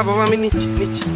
বাবা আমি নিচ্ছি নিচ্ছি।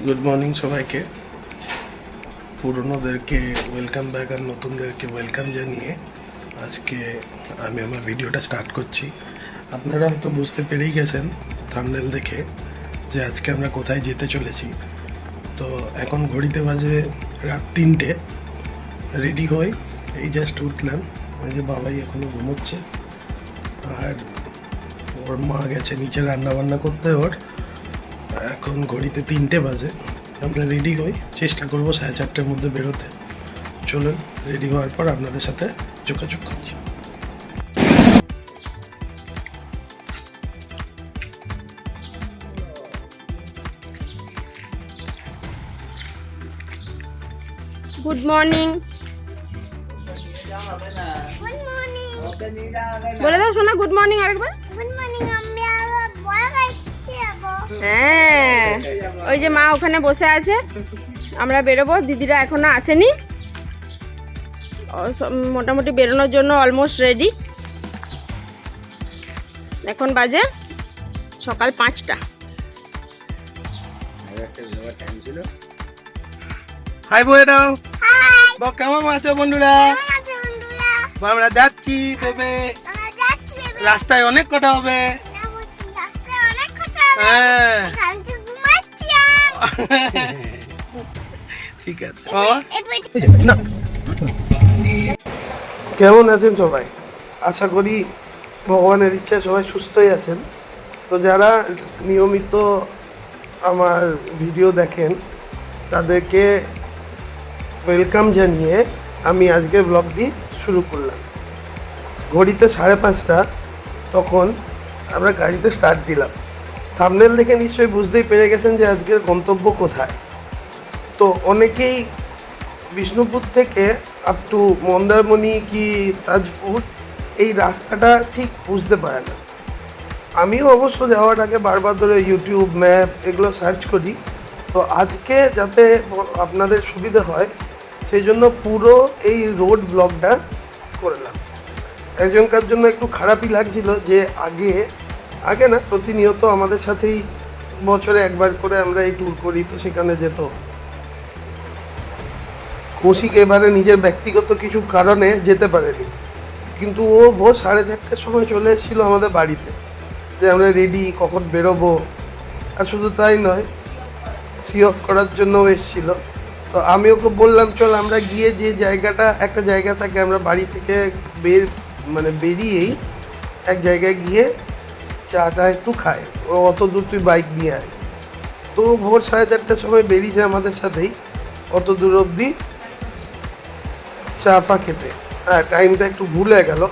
গুড মর্নিং সবাইকে। পুরনোদেরকে ওয়েলকাম ব্যাক আর নতুনদেরকে ওয়েলকাম জানিয়ে আজকে আমি আমার ভিডিওটা স্টার্ট করছি। আপনারা হয়তো বুঝতে পেরেই গেছেন থাম্বনেল দেখে যে আজকে আমরা কোথায় যেতে চলেছি। তো এখন ঘড়িতে বাজে রাত 3টে। রেডি হই, এই জাস্ট উঠলাম। ওই যে বাবাই এখনও ঘুমোচ্ছে আর ওর মা গেছে নিচে রান্না বান্না করতে। ওর এখন ঘড়িতে 3টে বাজে। আমরা রেডি হই, চেষ্টা করবো 4:30টার মধ্যে বেরোতে। চলুন, রেডি হওয়ার পর আপনাদের সাথে যোগাযোগ করছি। গুড মর্নিং বলে দাও শোনা। গুড মর্নিং আরেকবার। Good morning. আমি আবার বড় গাইতে যাব। হ্যাঁ, ওই যে মা ওখানে বসে আছে, আমরা বেরোবো। দিদিরা এখনো আসেনি, মোটামুটি বেরোনোর জন্য অলমোস্ট রেডি। এখন বাজে সকাল 5টা। হাই বইরাও, হাই কেমন আছো বন্ধুরা? আছো বন্ধুরা? আমরা যাচ্ছি বেবে, আমরা যাচ্ছি বেবি। রাস্তায় অনেক কথা হবে। না বুঝছি রাস্তায় অনেক কথা হবে। হ্যাঁ কালকে ঘুমাচ্ছি ঠিক আছে বাবা। এবার না, কেমন আছেন সবাই? আশা করি ভগবানের ইচ্ছায় সবাই সুস্থই আছেন। তো যারা নিয়মিত আমার ভিডিও দেখেন তাদেরকে ওয়েলকাম জানিয়ে আমি আজকের ব্লগটি শুরু করলাম। ঘড়িতে 5:30, তখন আমরা গাড়িতে স্টার্ট দিলাম। থাম্বনেল দেখে নিশ্চয়ই বুঝতেই পেরে গেছেন যে আজকের গন্তব্য কোথায়। তো অনেকেই বিষ্ণুপুর থেকে আপ টু মন্দারমণি কি তাজপুর এই রাস্তাটা ঠিক বুঝতে পারে না। আমিও অবশ্য যাওয়ার আগে বারবার ধরে ইউটিউব ম্যাপ এগুলো সার্চ করি। তো আজকে যাতে আপনাদের সুবিধা হয় সেই জন্য পুরো এই রোড ব্লগটা করলাম। একজনকার জন্য একটু খারাপই লাগছিল যে আগে না প্রতিনিয়ত আমাদের সাথেই বছরে একবার করে আমরা এই ট্যুর করি, তো সেখানে যেত। কৌশিক এবারে নিজের ব্যক্তিগত কিছু কারণে যেতে পারেনি, কিন্তু ও ভোর 4:30টার সময় চলে এসেছিলো আমাদের বাড়িতে যে আমরা রেডি, কখন বেরোবো। আর শুধু তাই নয়, সি অফ করার জন্যও এসেছিলো। তো আমি ওকে বললাম চল আমরা গিয়ে যে জায়গাটা, একটা জায়গা থাকে আমরা বাড়ি থেকে বেরিয়েই এক জায়গায় গিয়ে চাটা একটু খাই। ও অত দূর তুই বাইক নিয়ে আয়। তো ভোর 4:30টার সময় বেরিয়েছে আমাদের সাথেই অত দূর অবধি চা ফা খেতে। হ্যাঁ, টাইমটা একটু ভুলে গেল।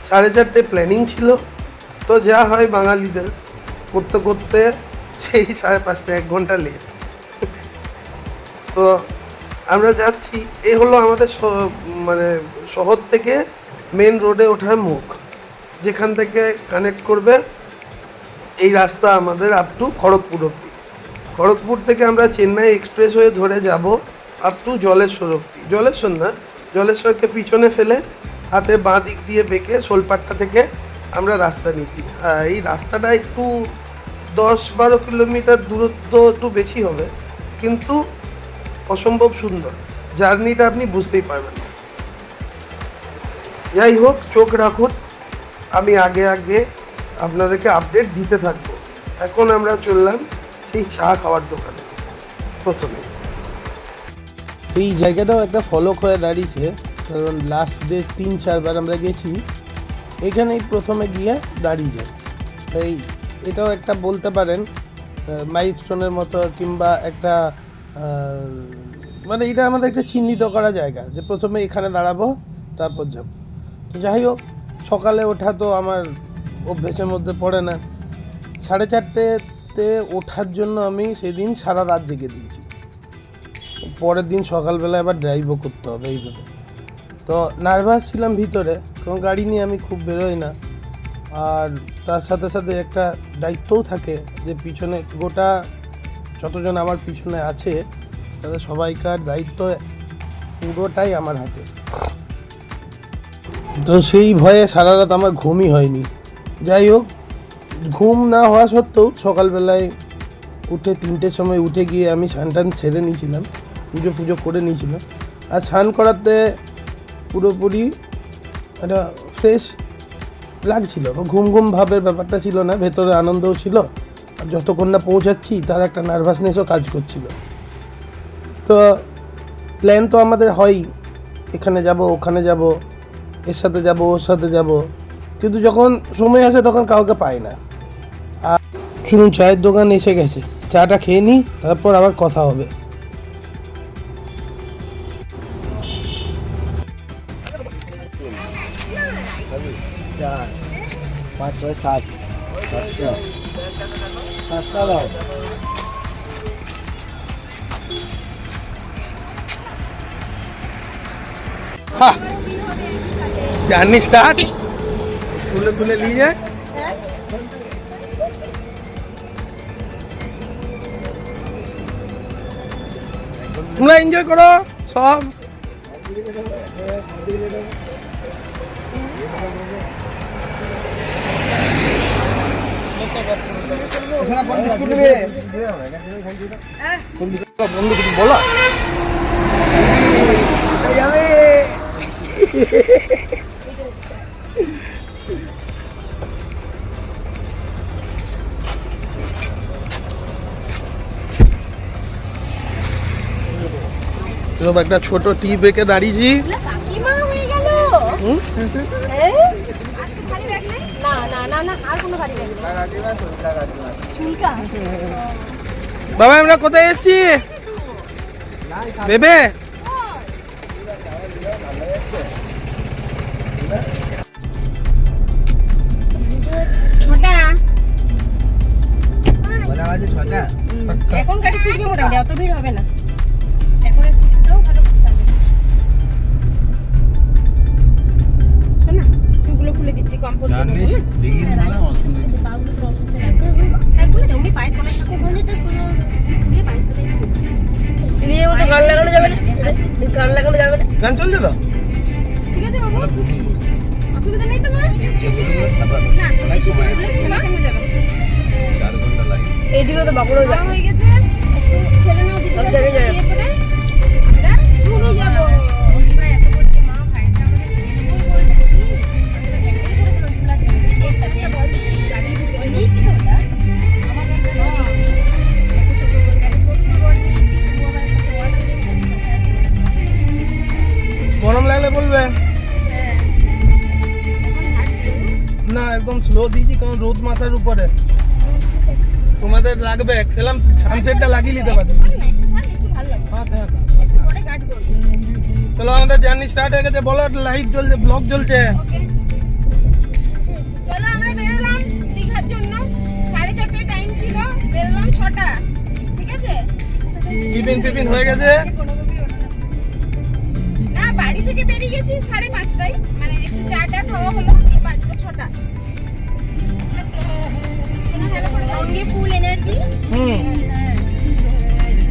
4:30 প্ল্যানিং ছিল। তো যা হয় বাঙালিদের, করতে করতে সেই 5:30, 1 ঘন্টা লেট। তো আমরা যাচ্ছি, এই হলো আমাদের শহর থেকে মেন রোডে ওঠার মুখ, যেখান থেকে কানেক্ট করবে এই রাস্তা আমাদের আপ টু খড়গপুর অবধি। খড়গপুর থেকে আমরা চেন্নাই এক্সপ্রেসওয়ে ধরে যাব আপ টু জলেশ্বর অবধি। জলেশ্বর না, জলেশ্বরকে পিছনে ফেলে হাতের বাঁ দিক দিয়ে বেঁকে শোলপাট্টা থেকে আমরা রাস্তা নিচ্ছি। এই রাস্তাটা একটু 10-12 কিলোমিটার দূরত্ব একটু বেশি হবে, কিন্তু অসম্ভব সুন্দর। জার্নিটা আপনি বুঝতেই পারবেন না। যাই হোক, চোখ রাখুন, আমি আগে আগে আপনাদেরকে আপডেট দিতে থাকবো। এখন আমরা চললাম সেই চা খাওয়ার দোকানে। প্রথমে এই জায়গাটাও একটা ফলক হয়ে দাঁড়িয়েছে, কারণ লাস্ট যে 3-4 বার আমরা গেছি এখানেই প্রথমে গিয়ে দাঁড়িয়ে যায়। তাই এটাও একটা বলতে পারেন মাইলস্টোনের মতো, কিংবা একটা মানে এটা আমাদের একটা চিহ্নিত করা জায়গা যে প্রথমে এখানে দাঁড়াবো তারপর যাব। তো যাই হোক, সকালে ওঠা তো আমার অভ্যেসের মধ্যে পড়ে না। 4:30তে ওঠার জন্য আমি সেদিন সারা রাত জেগে দিয়েছি। পরের দিন সকালবেলা আবার ড্রাইভও করতে হবে এইভাবে। তো নার্ভাস ছিলাম ভিতরে, কারণ গাড়ি নিয়ে আমি খুব বেরোই না। আর তার সাথে সাথে একটা দায়িত্বও থাকে যে পিছনে গোটা যতজন আমার পিছনে আছে তাদের সবাইকার দায়িত্ব পুরোটাই আমার হাতে। তো সেই ভয়ে সারা রাত আমার ঘুমই হয়নি। যাই হোক, ঘুম না হওয়া সত্ত্বেও সকালবেলায় উঠে 3টের সময় উঠে গিয়ে আমি স্নান ছেড়ে নিয়েছিলাম, পুজো করে নিয়েছিলাম। আর স্নান করাতে পুরোপুরি একটা ফ্রেশ লাগছিল, ঘুম ভাবের ব্যাপারটা ছিল না, ভেতরে আনন্দও ছিল। আর যতক্ষণ না পৌঁছাচ্ছি তার একটা নার্ভাসনেসও কাজ করছিল। তো প্ল্যান তো আমাদের হয়ই, এখানে যাব ওখানে যাব, এর সাথে যাব ওর সাথে যাব, কিন্তু যখন সময় আসে তখন কাউকে পাই না। আর শুনুন, চায়ের দোকান এসে গেছে, চাটা খেয়ে নিই, তারপর আবার কথা হবে। चार 5 6 7 7 দাও। জার্নি স্টার্ট, তুলে নিয়ে যায়। তোমরা এনজয় করো সব। বন্ধু কিছু বলো। একটা ছোট টি ব্রেকে দাঁড়িয়েছি। বাবা আমরা কোথায় এসেছি ভেবে? এখন গাড়ি ছুটবে, মোটামুটি অত ভিড় হবে না। এখন একটুটাও ভালো শোনা, শুগুলো খুলে দিচ্ছি, কম্পোস্ট গান চলছে তো? ঠিক আছে বাবু, অসুবিধা নেই তো মা? এইদিকে তো বাঁকুড়াও যাওয়া হয়ে গেছে, সব জায়গায় যাবে। গরম লাগলে বলবে না, একদম স্লো দিয়েছি কারণ রোদ মাথার উপরে। তোমাদের লাগবে, খেলাম সানসেটটা লাগিয়ে নিতে পারবে। চলো আমাদের জার্নি স্টার্ট হয়ে গেছে। বলো, লাইভ চলছে, ব্লগ চলছে। চলো আমরা বেরোলাম দীঘার জন্য। 4:30 টাইম ছিল, বেরোলাম 6টা। ঠিক আছে, টিফিন হয়ে গেছে। না বাড়ি থেকে বেরিয়ে গেছি 5:30টায়, মানে একটু চাটা খাওয়া হলো, বাজলো 6টা। হ্যালো করে সঙ্গে ফুল এনার্জি।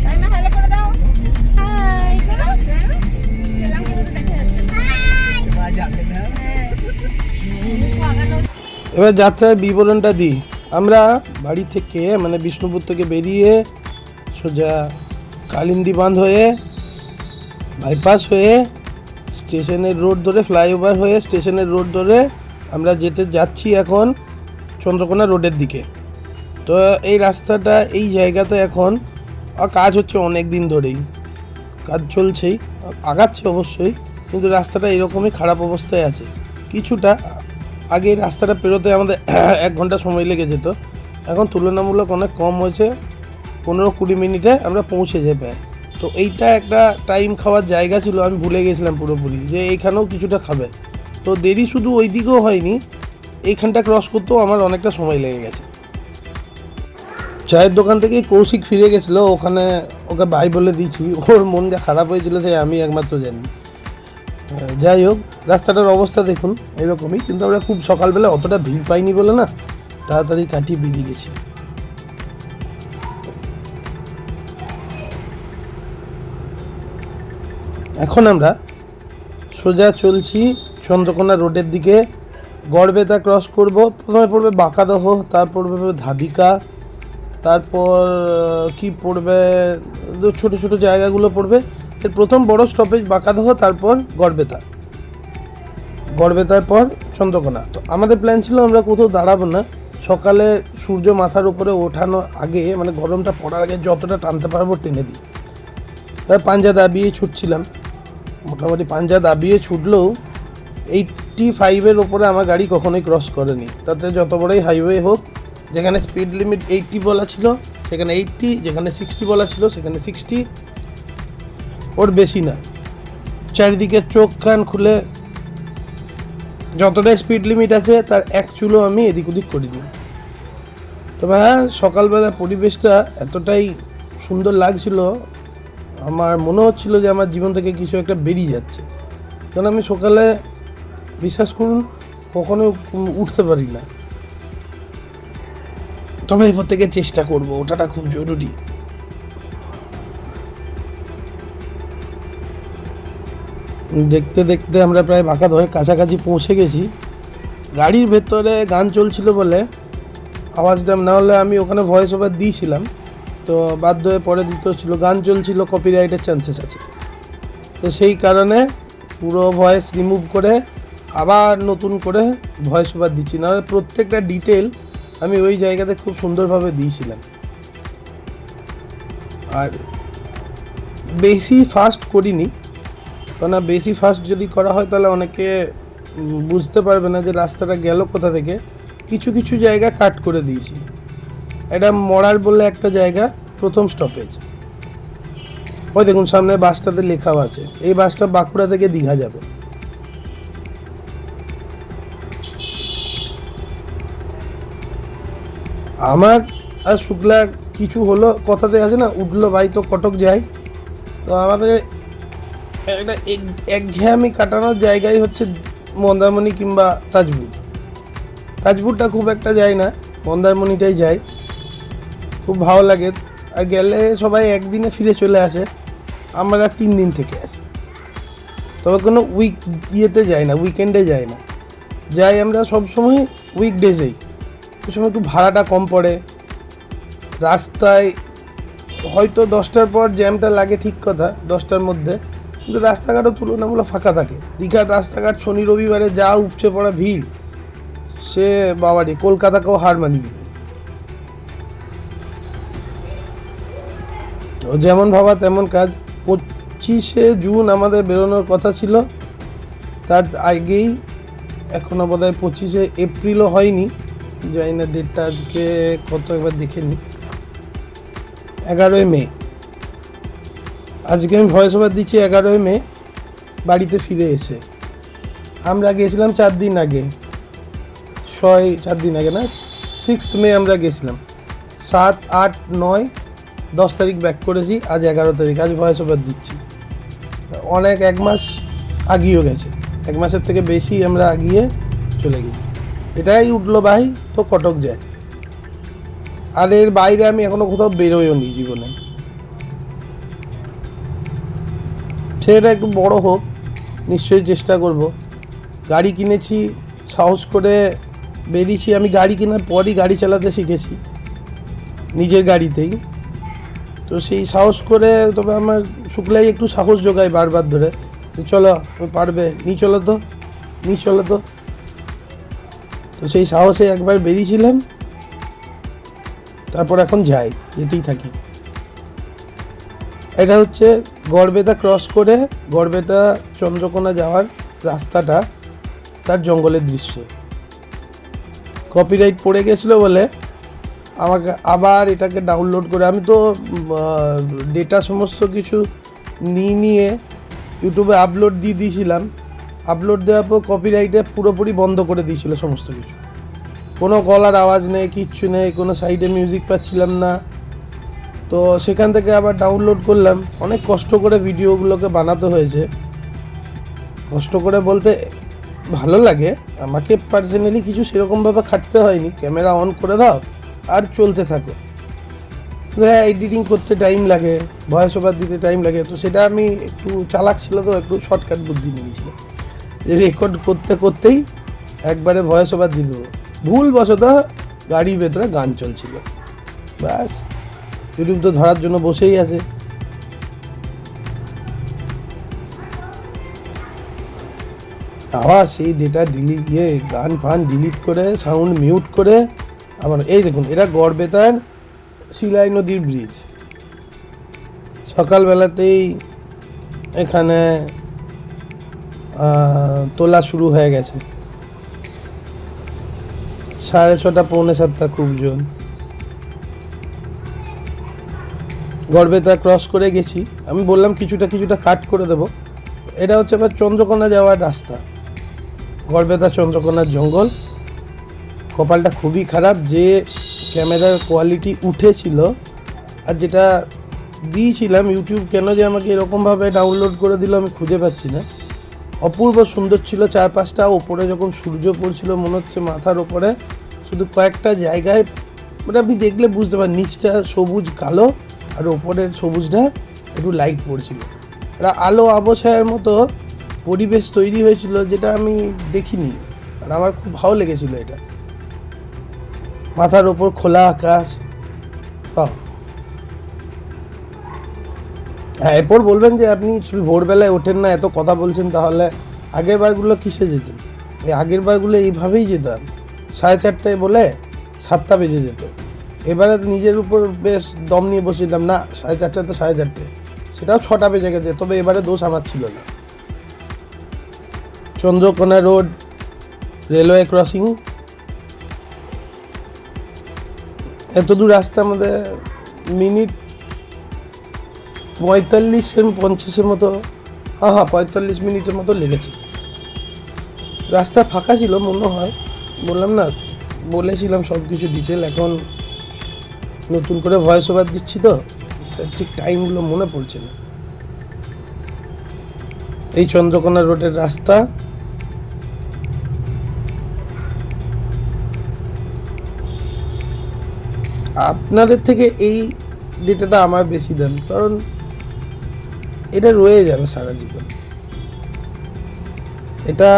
তাই না, হ্যালো করে দাও। হাই করো। সেলাম করে দেখা যাচ্ছে। এবার যাত্রার বিবরণটা দিই। আমরা বাড়ি থেকে মানে বিষ্ণুপুর থেকে বেরিয়ে সোজা কালিন্দী বাঁধ হয়ে বাইপাস হয়ে স্টেশনের রোড ধরে ফ্লাইওভার হয়ে স্টেশনের রোড ধরে আমরা যাচ্ছি এখন চন্দ্রকোনা রোডের দিকে। তো এই রাস্তাটা এই জায়গাতে এখন কাজ হচ্ছে অনেক দিন ধরেই, কাজ চলছেই, আগাচ্ছে অবশ্যই, কিন্তু রাস্তাটা এরকমই খারাপ অবস্থায় আছে। কিছুটা আগে রাস্তাটা পেরোতে আমাদের 1 ঘন্টা সময় লেগে যেত, এখন তুলনামূলক অনেক কম হয়েছে, 15-20 মিনিটে আমরা পৌঁছে যাই প্রায়। তো এইটা একটা টাইম খাওয়ার জায়গা ছিল, আমি ভুলে গেছিলাম পুরোপুরি যে এইখানেও কিছুটা খাবে। তো দেরি শুধু ওই দিকেও হয়নি, এইখানটা ক্রস করতেও আমার অনেকটা সময় লেগে গেছে। চায়ের দোকান থেকেই কৌশিক ফিরে গেছিলো, ওখানে ওকে বাই বলে দিয়েছি, ওর মন যা খারাপ হয়েছিল সে আমি একমাত্র জানি। যাই হোক, রাস্তাটার অবস্থা দেখুন এরকমই, কিন্তু আমরা খুব সকালবেলা অতটা ভিড় পাইনি বলে না তাড়াতাড়ি কাটিয়ে বেরিয়ে গেছি। এখন আমরা সোজা চলছি চন্দ্রকোনা রোডের দিকে। গড়বেতা ক্রস করব, প্রথমে পড়বে বাঁকাদহ, তারপর পড়বে ধাদিকা, তারপর কি পড়বে ছোটো ছোটো জায়গাগুলো পড়বে। এর প্রথম বড় স্টপেজ বাঁকাদহ, তারপর গড়বেতার পর চন্দ্রকোনা। তো আমাদের প্ল্যান ছিল আমরা কোথাও দাঁড়াবো না, সকালে সূর্য মাথার উপরে ওঠানোর আগে মানে গরমটা পড়ার আগে যতটা টানতে পারবো টেনে দিই। তাই পাঞ্জা দাবিয়ে ছুটছিলাম, মোটামুটি পাঞ্জা দাবিয়ে ছুটলেও 85-এর ওপরে আমার গাড়ি কখনোই ক্রস করেনি। তাতে যত বড়ই হাইওয়ে হোক, যেখানে স্পিড লিমিট 80 বলা ছিল সেখানে 80, যেখানে 60 বলা ছিল সেখানে 60, ওর বেশি না। চারিদিকে চোখ কান খুলে যতটা স্পিড লিমিট আছে তার 1 চুলো আমি এদিক ওদিক করে দিই। তবে হ্যাঁ, সকালবেলা পরিবেশটা এতটাই সুন্দর লাগছিল, আমার মনে হচ্ছিল যে আমার জীবন থেকে কিছু একটা বেরিয়ে যাচ্ছে। কারণ আমি সকালে বিশ্বাস করুন কখনো উঠতে পারি না, তবে এরপর থেকে চেষ্টা করব, ওটাটা খুব জরুরি। দেখতে দেখতে আমরা প্রায় বাঁকাদহের কাছাকাছি পৌঁছে গেছি। গাড়ির ভেতরে গান চলছিল বলে আওয়াজটা না হলে আমি ওখানে ভয়েস ওভার দিয়েছিলাম, তো বাধ্য হয়ে পরে দিতে হচ্ছিল, গান চলছিল, কপিরাইটের চান্সেস আছে। তো সেই কারণে পুরো ভয়েস রিমুভ করে আবার নতুন করে ভয়েস ওভার দিচ্ছি, নাহলে প্রত্যেকটা ডিটেল আমি ওই জায়গাতে খুব সুন্দরভাবে দিয়েছিলাম। আর বেশি ফাস্ট করিনি, কারণ বেশি ফাস্ট যদি করা হয় তাহলে অনেকে বুঝতে পারবে না যে রাস্তাটা গেল কোথা থেকে। কিছু কিছু জায়গা কাট করে দিয়েছি। এটা মরার বলে একটা জায়গা, প্রথম স্টপেজ। ওই দেখুন সামনে বাসটাতে লেখাও আছে, এই বাসটা বাঁকুড়া থেকে দীঘা যাবে। আমার আর শুক্লার কিছু হলো, কথাতে আছে না, উঠলো ভাই তো কটক যায়। তো আমাদের একটা একঘেয়েমি কাটানোর জায়গায় হচ্ছে মন্দারমণি কিংবা তাজপুর। তাজপুরটা খুব একটা যায় না, মন্দারমণিটাই যায়, খুব ভালো লাগে। আর গেলে সবাই একদিনে ফিরে চলে আসে, আমরা 3 দিন থেকে আসি। তবে কোনো ইয়েতে যাই না, উইকেন্ডে যাই না, যাই আমরা সবসময় উইকডেজেই। ওই সময় একটু ভাড়াটা কম পড়ে, রাস্তায় হয়তো 10টার পর জ্যামটা লাগে ঠিক কথা, 10টার মধ্যে, কিন্তু রাস্তাঘাটও তুলনামূলক ফাঁকা থাকে। দীঘার রাস্তাঘাট শনি রবিবারে যা উপচে পড়া ভিড়, সে বাবারি কলকাতাকেও হার মানিয়ে দিবে। ও যেমন ভাবা তেমন কাজ। 25শে জুন আমাদের বেরোনোর কথা ছিল, তার আগেই এখনও বোধহয় 25শে এপ্রিলও হয়নি, জানি না ডেটটা আজকে কত, একবার দেখে নিই। 11ই মে, আজকে আমি ভয়েস ওভার দিচ্ছি 11ই মে বাড়িতে ফিরে এসে। আমরা গিয়েছিলাম 4 দিন আগে, 4 দিন আগে না, 6 মে আমরা গেছিলাম। 7, 8, 9, 10 তারিখ ব্যাক করেছি, আজ 11 তারিখ, আজ ভয়েস ওভার দিচ্ছি। অনেক 1 মাস আগিয়েও গেছে, 1 মাসের থেকে বেশি আমরা আগিয়ে চলে গেছি। এটাই উঠলো ভাই তো কটক যায়। আর এর বাইরে আমি এখনো কোথাও বেরোয়ও নি জীবনে। সেটা একটু বড় হোক, নিশ্চয়ই চেষ্টা করব। গাড়ি কিনেছি, সাহস করে বেরিয়েছি। আমি গাড়ি কেনার পরই গাড়ি চালাতে শিখেছি, নিজের গাড়িতেই। তো সেই সাহস করে, তবে আমার শুক্লাই একটু সাহস জোগায় বারবার ধরে, চলো তুমি পারবে, নিয়ে চলো তো, নিয়ে চলো তো। তো সেই সাহসে একবার বেরিয়েছিলাম, তারপর এখন যাই, যেতেই থাকি। এটা হচ্ছে গড়বেতা ক্রস করে গড়বেতা চন্দ্রকোনা যাওয়ার রাস্তাটা, তার জঙ্গলের দৃশ্য। কপিরাইট পড়ে গেছিলো বলে আমাকে আবার এটাকে ডাউনলোড করে, আমি তো ডেটা সমস্ত কিছু নিয়ে ইউটিউবে আপলোড দিয়ে দিয়েছিলাম। আপলোড দেওয়ার পর কপিরাইটে পুরোপুরি বন্ধ করে দিয়েছিল সমস্ত কিছু। কোনো গলার আওয়াজ নেই, কিচ্ছু নেই, কোনো সাইডে মিউজিক পাচ্ছিলাম না। তো সেখান থেকে আবার ডাউনলোড করলাম। অনেক কষ্ট করে ভিডিওগুলোকে বানাতে হয়েছে। কষ্ট করে বলতে ভালো লাগে, আমাকে পার্সোনালি কিছু সেরকমভাবে খাটতে হয়নি। ক্যামেরা অন করে দাও আর চলতে থাকো। হ্যাঁ, এডিটিং করতে টাইম লাগে, ভয়েস ওভার দিতে টাইম লাগে। তো সেটা আমি একটু চালাক ছিল, তো একটু শর্টকাট বুদ্ধি নিয়ে নিয়েছিলাম, যে রেকর্ড করতে করতেই একবারে ভয়েস ওভার দিয়ে দেবো। ভুলবশত গাড়ির ভেতরে গান চলছিল, ব্যাস ইউটিউব তো ধরার জন্য বসেই আছে। আবার সেই ডেটা ডিলিট গান ফান ডিলিট করে, সাউন্ড মিউট করে আবার এই দেখুন, এটা গড়বেতার শিলাই নদীর ব্রিজ। সকালবেলাতেই এখানে তোলা শুরু হয়ে গেছে। 6:30 পৌনে 7টা খুব জোর। গড়বেতা ক্রস করে গেছি, আমি বললাম কিছুটা কাট করে দেব। এটা হচ্ছে আবার চন্দ্রকোনা যাওয়ার রাস্তা, গড়বেতা চন্দ্রকোনার জঙ্গল। কপালটা খুবই খারাপ যে ক্যামেরার কোয়ালিটি উঠেছিল, আর যেটা দিয়েছিলাম ইউটিউব কেন যে আমাকে এরকমভাবে ডাউনলোড করে দিল আমি খুঁজে পাচ্ছি না। অপূর্ব সুন্দর ছিল চারপাশটা। ওপরে যখন সূর্য পড়ছিল মনে হচ্ছে মাথার ওপরে শুধু কয়েকটা জায়গায়, মানে আপনি দেখলে বুঝতে পারেন নিচটা সবুজ কালো আর ওপরের সবুজটা একটু লাইট পড়ছিল। এটা আলো আবছায়ার মতো পরিবেশ তৈরি হয়েছিল, যেটা আমি দেখিনি, আর আমার খুব ভালো লেগেছিল এটা। মাথার ওপর খোলা আকাশ। হ্যাঁ, এরপর বলবেন যে আপনি ভোরবেলায় ওঠেন না, এত কথা বলছেন, তাহলে আগের বারগুলো কিসে যেতেন? এই আগের বারগুলো এইভাবেই যেতাম, 4:30 বলে 7টা বেজে যেত। এবারে নিজের উপর বেশ দম নিয়ে বসেছিলাম, না 4:30 তো 4:30, সেটাও 6টা বেজে গেছে। তবে এবারে দোষ আমার ছিল না। চন্দ্রকোনা রোড রেলওয়ে ক্রসিং, এত দূর রাস্তা আমাদের মিনিট 45-50 মতো, হ্যাঁ 45 মিনিটের মতো লেগেছে। রাস্তা ফাঁকা ছিল মনে হয়, বললাম না, বলেছিলাম সব কিছু ডিটেল। এখন নতুন করে ভয়েস ওভার দিচ্ছি তো ঠিক টাইমগুলো মনে পড়ছে না। এই চন্দ্রকোনা রোডের রাস্তা। আপনাদের থেকে এই ডেটাটা আমার বেশি দেন, কারণ এটা রয়ে যাবে সারা জীবন। এটা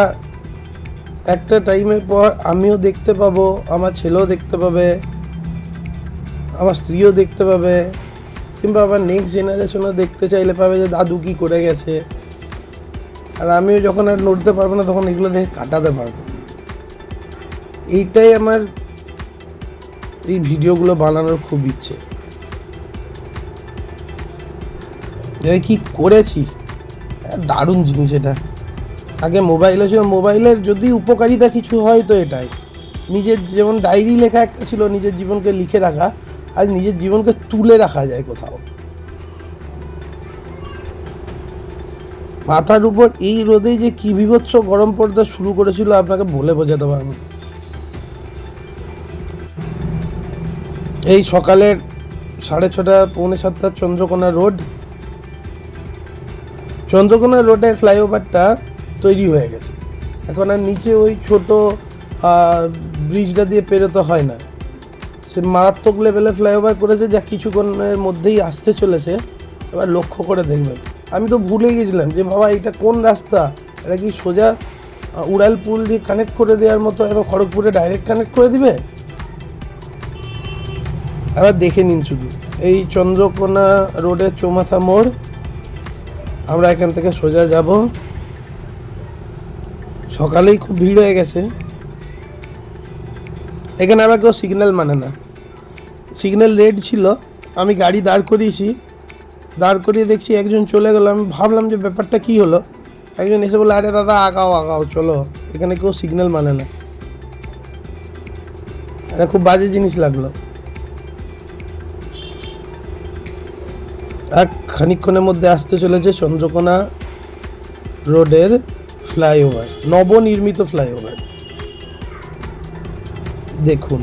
একটা টাইমের পর আমিও দেখতে পাবো, আমার ছেলেও দেখতে পাবে, আমার স্ত্রীও দেখতে পাবে, কিংবা আবার নেক্সট জেনারেশনও দেখতে চাইলে পাবে যে দাদু কী করে গেছে। আর আমিও যখন আর নড়তে পারবো না তখন এগুলো দেখে কাটাতে পারবো। এইটাই আমার এই ভিডিওগুলো বানানোর খুব ইচ্ছে। কি করেছি, দারুণ জিনিস এটা। আগে মোবাইলে ছিল, মোবাইলের যদি উপকারিতা কিছু হয় তো এটাই। নিজের যেমন ডায়েরি লেখা একটা ছিল, নিজের জীবনকে লিখে রাখা, আজ নিজের জীবনকে তুলে রাখা যায় কোথাও। মাথার উপর এই রোদে যে কি বিভৎস গরম পড়তে শুরু করেছিল আপনাকে বলে বোঝাতে পারবো। এই সকালের 6:30 পৌনে 7টা চন্দ্রকোনা রোড। চন্দ্রকোনা রোডের ফ্লাইওভারটা তৈরি হয়ে গেছে, এখন আর নিচে ওই ছোট ব্রিজটা দিয়ে পেরোতে হয় না। সে মারাত্মক লেভেলে ফ্লাইওভার করেছে, যা কিছুক্ষণের মধ্যেই আসতে চলেছে। এবার লক্ষ্য করে দেখবেন। আমি তো ভুলে গেছিলাম যে বাবা এটা কোন রাস্তা, এটা কি সোজা উড়ালপুল দিয়ে কানেক্ট করে দেওয়ার মতো এত খড়গপুরে ডাইরেক্ট কানেক্ট করে দিবে? এবার দেখে নিন শুধু এই চন্দ্রকোনা রোডের চৌমাথা মোড়, আমরা এখান থেকে সোজা যাব। সকালেই খুব ভিড় হয়ে গেছে। এখানে আবার কেউ সিগন্যাল মানে না। সিগন্যাল রেড ছিল, আমি গাড়ি দাঁড় করিয়েছি, দাঁড় করিয়ে দেখছি একজন চলে গেল। আমি ভাবলাম যে ব্যাপারটা কী হলো। একজন এসে বললো, আরে দাদা আগাও আগাও চলো, এখানে কেউ সিগন্যাল মানে না। এটা খুব বাজে জিনিস লাগলো। আর খানিকক্ষণের মধ্যে আসতে চলেছে চন্দ্রকোনা রোডের ফ্লাইওভার, নবনির্মিত ফ্লাইওভার। দেখুন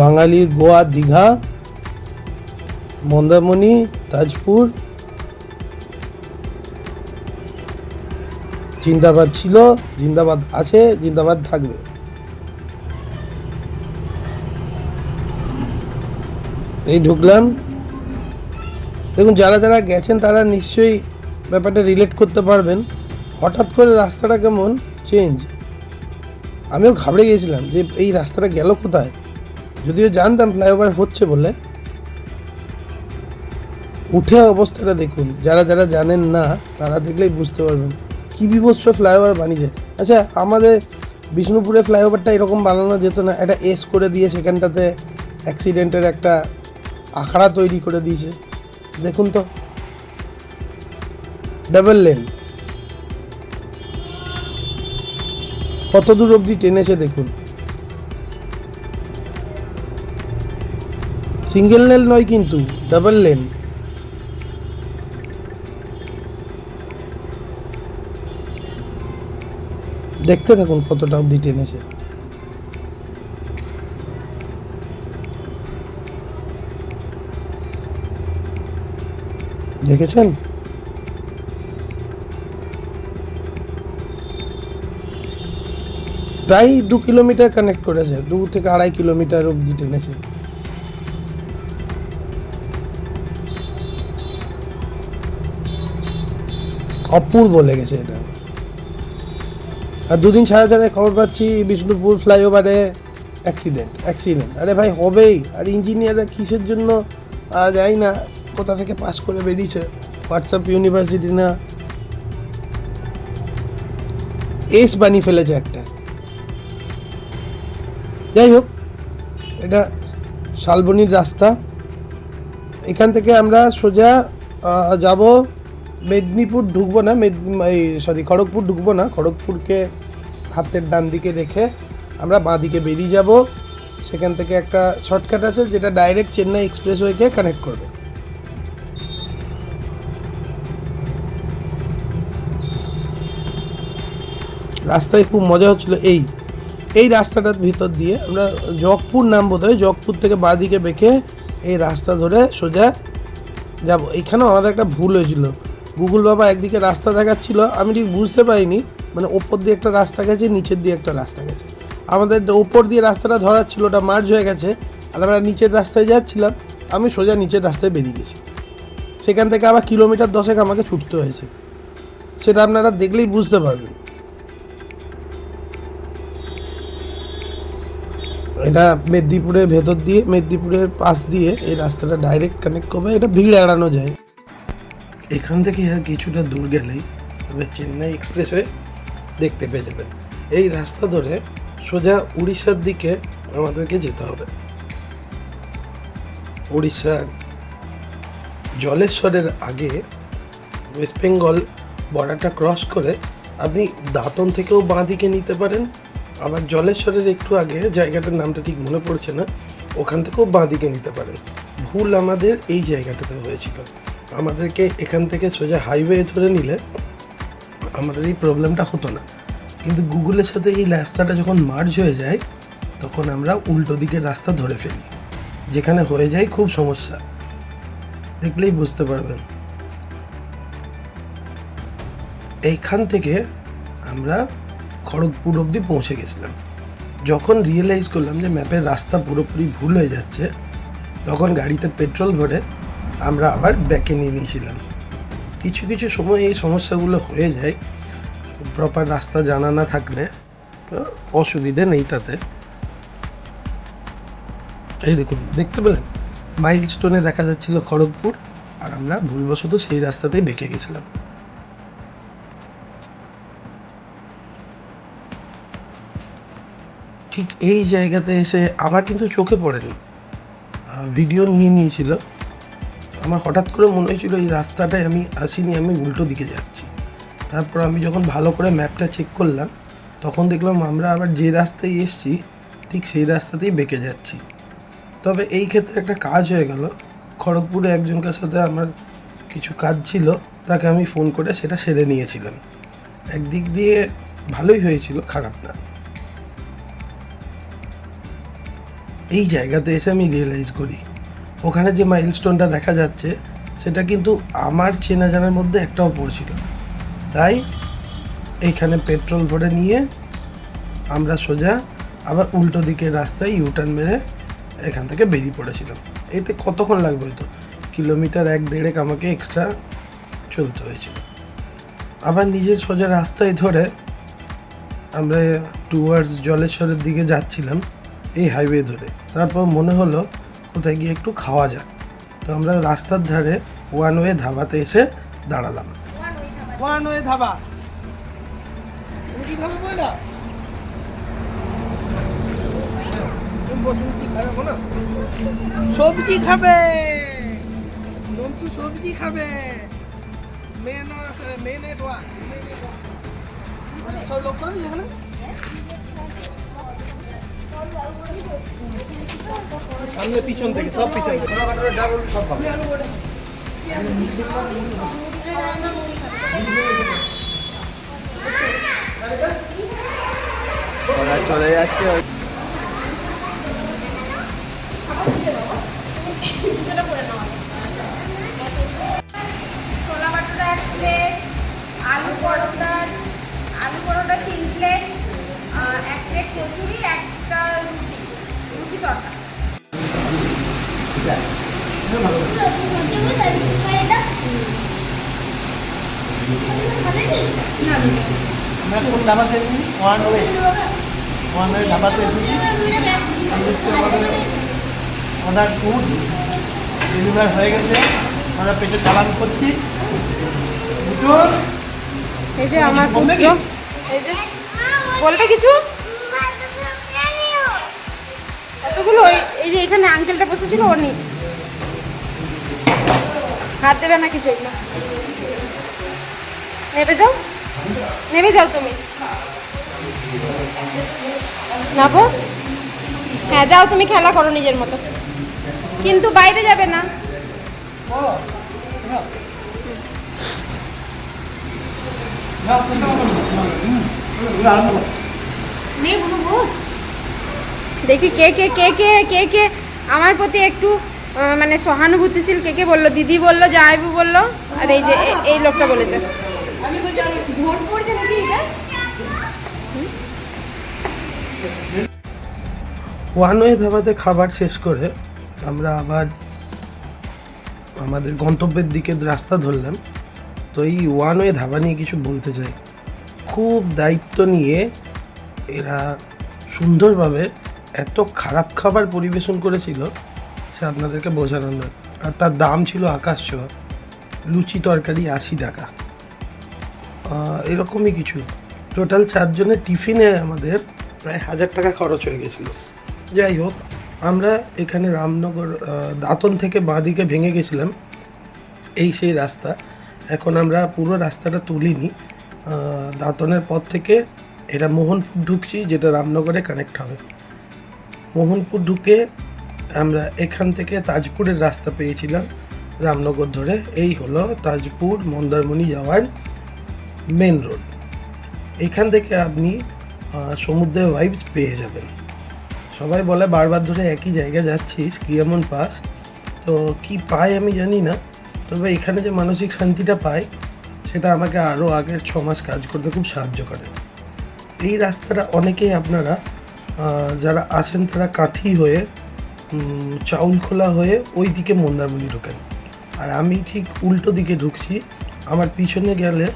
বাঙালির গোয়া, দীঘা, মন্দারমণি, তাজপুর জিন্দাবাদ ছিল, জিন্দাবাদ আছে, জিন্দাবাদ থাকবে। এই ঢুকলাম। দেখুন যারা যারা গেছেন তারা নিশ্চয়ই ব্যাপারটা রিলেট করতে পারবেন। হঠাৎ করে রাস্তাটা কেমন চেঞ্জ। আমিও ঘাবড়ে গিয়েছিলাম যে এই রাস্তাটা গেল কোথায়, যদিও জানতাম ফ্লাইওভার হচ্ছে বলে। উঠে অবস্থাটা দেখুন, যারা যারা জানেন না তারা দেখলেই বুঝতে পারবেন কী বিভৎস ফ্লাইওভার বানিয়েছে। আচ্ছা, আমাদের বিষ্ণুপুরে ফ্লাইওভারটা এরকম বানানো যেত না? একটা এস করে দিয়ে সেখানটাতে অ্যাক্সিডেন্টের একটা আখড়া তৈরি করে দিয়েছে। দেখুন তো, ডাবল লেন কত দূর অবধি টেনেছে দেখুন। সিঙ্গেল লেন নয় কিন্তু ডাবল লেন। দেখতে থাকুন কতটা অবধি টেনেছে। দেখেছেন? প্রায় 2 কিলোমিটার কানেক্ট করেছে, 2 থেকে 2.5 কিলোমিটার অবধি টেনেছে। অপূর্ব লেগেছে এটা। আর দুদিন ছাড়া ছাড়া খবর পাচ্ছি বিষ্ণুপুর ফ্লাইওভারে অ্যাক্সিডেন্ট। আরে ভাই হবেই। আর ইঞ্জিনিয়াররা কিসের জন্য যাই না কোথা থেকে পাস করে বেরিয়েছে, হোয়াটসঅ্যাপ ইউনিভার্সিটি না এস বানিয়ে ফেলেছে একটা। যাই হোক, এটা শালবনির রাস্তা। এখান থেকে আমরা সোজা যাব মেদিনীপুর, ঢুকবো না খড়গপুর ঢুকবো না। খড়গপুরকে হাতের ডান দিকে রেখে আমরা বাঁ দিকে বেরিয়ে যাব। সেখান থেকে একটা শর্টকাট আছে যেটা ডাইরেক্ট চেন্নাই এক্সপ্রেসওয়েকে কানেক্ট করবে। রাস্তায় খুব মজা হচ্ছিল। এই রাস্তাটার ভিতর দিয়ে আমরা জগপুর নাম বোধ হয়, জগপুর থেকে বাঁ দিকে বেঁকে এই রাস্তা ধরে সোজা যাব। এইখানেও আমাদের একটা ভুল হয়েছিল। গুগল বাবা একদিকে রাস্তা দেখাচ্ছিল, আমি ঠিক বুঝতে পারিনি, মানে ওপর দিয়ে একটা রাস্তা গেছে, নিচের দিয়ে একটা রাস্তা গেছে। আমাদের ওপর দিয়ে রাস্তাটা ধরার ছিল, ওটা মার্জ হয়ে গেছে, আর আমরা নিচের রাস্তায় যাচ্ছিলাম। আমি সোজা নিচের রাস্তায় বেরিয়ে গেছি। সেখান থেকে আবার কিলোমিটার 10 আমাকে ছুটতে হয়েছে। সেটা আপনারা দেখলেই বুঝতে পারবেন। এটা মেদিনীপুরের ভেতর দিয়ে, মেদিনীপুরের পাশ দিয়ে এই রাস্তাটা ডাইরেক্ট কানেক্ট করবে। এটা ভিড় এড়ানো যায়। এখান থেকে আর কিছুটা দূর গেলেই তবে চেন্নাই এক্সপ্রেসওয়ে দেখতে পেয়ে যাবেন। এই রাস্তা ধরে সোজা উড়িষ্যার দিকে আমাদেরকে যেতে হবে। উড়িষ্যার জলেশ্বরের আগে ওয়েস্ট বেঙ্গল বর্ডারটা ক্রস করে আপনি দাঁতন থেকেও বাঁ দিকে নিতে পারেন। আবার জলেশ্বরের একটু আগে, জায়গাটার নামটা ঠিক মনে পড়ছে না, ওখান থেকেও বাঁ দিকে নিতে পারেন। ভুল আমাদের এই জায়গাটাতে হয়েছিল। আমাদেরকে এখান থেকে সোজা হাইওয়ে ধরে নিলে আমাদের এই প্রবলেমটা হতো না। কিন্তু গুগলের সাথে এই রাস্তাটা যখন মার্জ হয়ে যায় তখন আমরা উল্টো দিকের রাস্তা ধরে ফেলি, যেখানে হয়ে যায় খুব সমস্যা। দেখলেই বুঝতে পারবেন। এইখান থেকে আমরা খড়গপুর অবধি পৌঁছে গেছিলাম। যখন রিয়েলাইজ করলাম যে ম্যাপের রাস্তা পুরোপুরি ভুল হয়ে যাচ্ছে, তখন গাড়িতে পেট্রোল ভরে আমরা আবার ব্যাকে নিয়ে নিয়েছিলাম। কিছু কিছু সময় এই সমস্যাগুলো হয়ে যায়, প্রপার রাস্তা জানা না থাকলে তো অসুবিধে নেই তাতে। এই দেখুন, দেখতে পেলেন মাইলস্টোনে দেখা যাচ্ছিল খড়গপুর, আর আমরা ভুলবশত সেই রাস্তাতেই বেঁকে গেছিলাম। ঠিক এই জায়গাতে এসে আমার কিন্তু চোখে পড়েনি, ভিডিও নিয়ে নিয়েছিল। আমার হঠাৎ করে মনে হয়েছিল এই রাস্তাটায় আমি আসিনি, আমি উল্টো দিকে যাচ্ছি। তারপর আমি যখন ভালো করে ম্যাপটা চেক করলাম, তখন দেখলাম আমরা আবার যে রাস্তায় এসেছি ঠিক সেই রাস্তাতেই বেঁকে যাচ্ছি। তবে এই ক্ষেত্রে একটা কাজ হয়ে গেল, খড়গপুরে একজনকার সাথে আমার কিছু কাজ ছিল, তাকে আমি ফোন করে সেটা সেরে নিয়েছিলাম। একদিক দিয়ে ভালোই হয়েছিল, খারাপ না। এই জায়গাতে এসে আমি রিয়েলাইজ করি ওখানে যে মাইলস্টোনটা দেখা যাচ্ছে সেটা কিন্তু আমার চেনা জানার মধ্যে একটাও পড়ছিল। তাই এইখানে পেট্রোল ভরে নিয়ে আমরা সোজা আবার উল্টো দিকের রাস্তায় ইউটার্ন মেরে এখান থেকে বেরিয়ে পড়েছিলাম। এতে কতক্ষণ লাগবে, হয়তো কিলোমিটার 1-1.5 আমাকে এক্সট্রা চলতে হয়েছিল। আবার নিজের সোজা রাস্তায় ধরে আমরা টুয়ার্ডস জলেশ্বরের দিকে যাচ্ছিলাম এই হাইওয়ে ধরে। তারপর মনে হলো কোথায় গিয়ে একটু খাওয়া যাক, তো আমরা রাস্তার ধারে ওয়ান ওয়ে ধাবাতে এসে দাঁড়ালাম। ওয়ান ওয়ে ধাবা, সবজি খাবে, নন্টু সবজি খাবে, সব লোক করে এখানে সামনে পিছন থেকে সব পিছন থেকে সব পাবে। চলে যাচ্ছে ছোলা বাটুরা 1 প্লেট, আলু পরোটা 3 প্লেট, 1 প্লেট কচুরি, একটা রুটি তরকা। আমরা কোন ধাবাতে ওয়ান ওয়ে ধাবাতে আমাদের অর্ডার ফুড ডেলিভার হয়ে গেছে, আমরা পেটে চালান করছি। এই যে আমার পুত্র, এই যে বলবে কিছু এতগুলো, এই যে এখানে আঙ্কেলটা বসেছিল ওর নিচে, হাত দেবে না কিছু, এগুলো নেমে যাও তুমি, নাবো। হ্যাঁ যাও, তুমি খেলা করো নিজের মতো, কিন্তু বাইরে যাবে না। দেখি কে কে কে কে কে কে আমার প্রতি একটু মানে সহানুভূতিশীল, কে কে বললো, দিদি বললো, জামাইবু বললো, আর এই যে এই লোকটা বলেছে। ওয়ান ওয়ে ধাবাতে খাবার শেষ করে আমরা আবার আমাদের গন্তব্যের দিকে রাস্তা ধরলাম। তো এই ওয়ান ওয়ে ধাবা নিয়ে কিছু বলতে চাই। খুব দায়িত্ব নিয়ে এরা সুন্দরভাবে এত খারাপ খাবার পরিবেশন করেছিল সে আপনাদেরকে বোঝানোর নয়। আর তার দাম ছিল আকাশ ছোঁয়া। লুচি তরকারি 80 টাকা, এরকমই কিছু। টোটাল 4 জনের টিফিনে আমাদের প্রায় 1000 টাকা খরচ হয়ে গেছিলো। যাই হোক, আমরা এখানে রামনগর দাঁতন থেকে বাঁদিকে ভেঙে গেছিলাম, এই সেই রাস্তা। এখন আমরা পুরো রাস্তাটা তুলিনি, দাঁতনের পর থেকে এটা মোহনপুর ঢুকছি, যেটা রামনগরে কানেক্ট হবে। মোহনপুর ঢুকে আমরা এখান থেকে তাজপুরের রাস্তা পেয়েছিলাম রামনগর ধরে। এই হলো তাজপুর মন্দারমণি যাওয়ার মেন রোড। এখান থেকে আপনি সমুদ্রের ভাইবস পেয়ে যাবেন। সবাই বলে বারবার ধরে একই জায়গায় যাচ্ছিস, কি এমন পাস? তো কি পাই আমি জানি না, তবে এখানে যে মানসিক শান্তিটা পাই সেটা আমাকে আরও আগের 6 মাস কাজ করতে খুব সাহায্য করে। এই রাস্তাটা অনেকেই আপনারা যারা আসেন তারা কাঁথি হয়ে চাউলখোলা হয়ে ওই দিকে মন্দারমণি ঢোকেন, আর আমি ঠিক উল্টো দিকে ঢুকছি। আমার পিছনে গেলে